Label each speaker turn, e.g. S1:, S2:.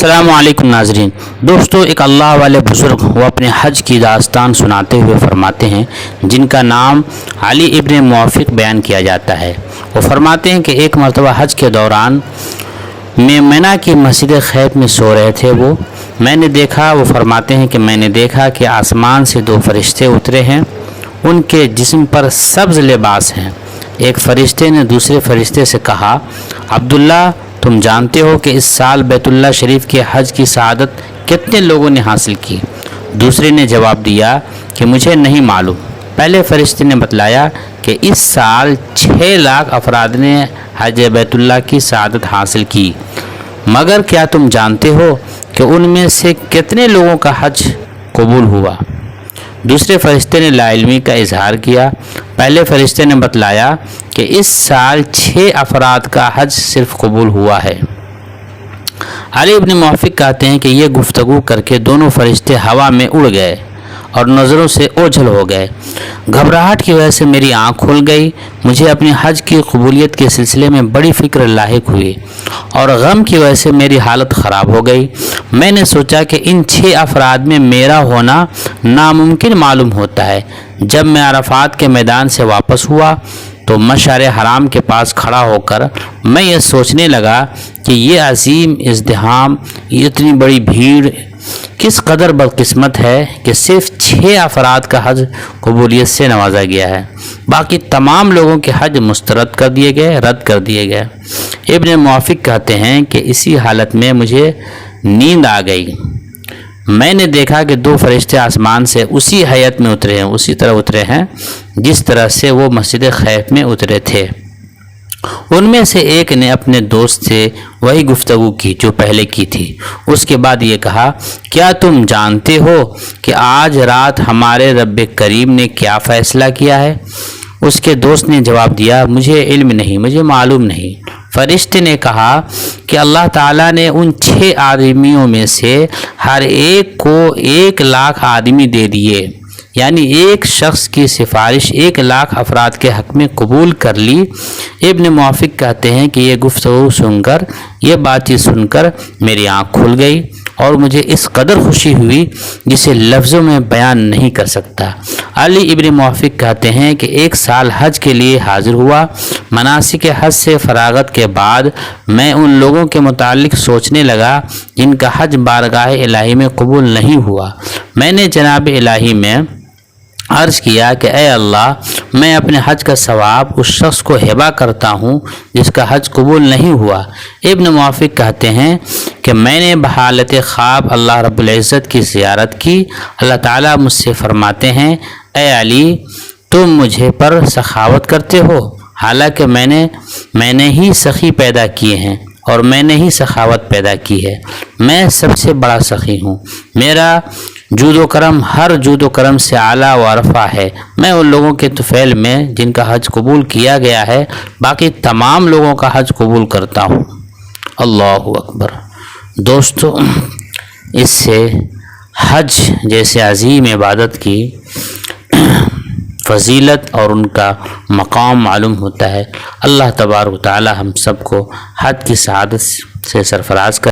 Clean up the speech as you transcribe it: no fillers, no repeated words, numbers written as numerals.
S1: अस्सलाम वालेकुम नाजरीन। दोस्तों, एक अल्लाह वाले बुज़ुर्ग वो अपने हज की दास्तान सुनाते हुए फरमाते हैं, जिनका नाम अली इब्न मुआफ़िक बयान किया जाता है। वो फरमाते हैं कि एक मरतबा हज के दौरान में मिना की मस्जिद खैफ में सो रहे थे। वो फरमाते हैं कि मैंने देखा कि आसमान से दो फरिश्ते उतरे हैं, उनके जिस्म पर सब्ज़ लिबास हैं। एक फ़रिश्ते ने दूसरे फ़रिश्ते से कहा, अब्दुल्ला, तुम जानते हो कि इस साल बैतुल्लाह शरीफ के हज की सआदत कितने लोगों ने हासिल की? दूसरे ने जवाब दिया कि मुझे नहीं मालूम। पहले फ़रिश्ते ने बतलाया कि इस साल 6 लाख अफराद ने हज बैतुल्लाह की सआदत हासिल की, मगर क्या तुम जानते हो कि उनमें से कितने लोगों का हज कबूल हुआ? दूसरे फ़रिश्ते ने लाइल्मी का इजहार किया। पहले फ़रिश्ते ने बतलाया कि इस साल 6 अफराद का हज सिर्फ कबूल हुआ है। अली इब्न मुआफ़िक कहते हैं कि ये गुफ्तगू करके दोनों फ़रिश्ते हवा में उड़ गए और नज़रों से ओझल हो गए। घबराहट की वजह से मेरी आँख खुल गई। मुझे अपनी हज की कबूलियत के सिलसिले में बड़ी फ़िक्र लाहिक हुई और गम की वजह से मेरी हालत ख़राब हो गई। मैंने सोचा कि इन 6 अफराद में मेरा होना नामुमकिन मालूम होता है। जब मैं अरफात के मैदान से वापस हुआ तो मशअर हराम के पास खड़ा होकर मैं ये सोचने लगा कि ये अजीम इज़्दिहाम, इतनी बड़ी भीड़ किस कदर बदकिस्मत है कि सिर्फ 6 अफराद का हज कबूलियत से नवाजा गया है। बाकी तमाम लोगों के हज मुस्तरद कर दिए गए, रद्द कर दिए गए। इब्न मुआफ़िक कहते हैं कि इसी हालत में मुझे नींद आ गई। मैंने देखा कि 2 फरिश्ते आसमान से उसी हैयत में उतरे हैं, उसी तरह उतरे हैं जिस तरह से वो मस्जिद खैफ में उतरे थे। उनमें से एक ने अपने दोस्त से वही गुफ्तगू की जो पहले की थी। उसके बाद ये कहा, क्या तुम जानते हो कि आज रात हमारे रब्ब करीम ने क्या फ़ैसला किया है? उसके दोस्त ने जवाब दिया, मुझे इल्म नहीं, मुझे मालूम नहीं। फरिश्ते ने कहा कि अल्लाह ताला ने उन 6 आदमियों में से हर एक को 1 लाख आदमी दे दिए, यानी एक शख्स की सिफारिश 1 लाख अफराद के हक़ में कबूल कर ली। इब्न मुआफ़िक कहते हैं कि ये गुफ्तगू सुनकर, ये बातचीत सुनकर मेरी आँख खुल गई और मुझे इस कदर खुशी हुई जिसे लफ्ज़ों में बयान नहीं कर सकता। अली इब्न मुआफ़िक कहते हैं कि 1 साल हज के लिए हाजिर हुआ। मनासिक हज से फरागत के बाद मैं उन लोगों के मुतालिक सोचने लगा जिनका हज बारगाह इलाही में कबूल नहीं हुआ। मैंने जनाब इलाही में अर्ज़ किया कि ए अल्लाह, मैं अपने हज का सवाब उस शख्स को हिबा करता हूँ जिसका हज कबूल नहीं हुआ। इब्न मुआफ़िक कहते हैं कि मैंने बहालत ख्वाब अल्लाह रब्बुल इज़्ज़त की ज़ियारत की। अल्लाह ताला मुझसे फरमाते हैं, ए अली, तुम मुझे पर सखावत करते हो, हालांकि मैंने ही सखी पैदा किए हैं और मैंने ही सखावत पैदा की है। मैं सबसे बड़ा सखी हूँ। मेरा जूदो करम हर जूदो करम से आला व अरफा है। मैं उन लोगों के तुफ़ैल में जिनका हज कबूल किया गया है, बाकी तमाम लोगों का हज कबूल करता हूँ। अल्लाहु अकबर। दोस्तों, इससे हज जैसे अजीम इबादत की फ़जीलत और उनका मकाम मालूम होता है। अल्लाह तबारक व तआला हम सबको हज की सआदत से सरफराज कर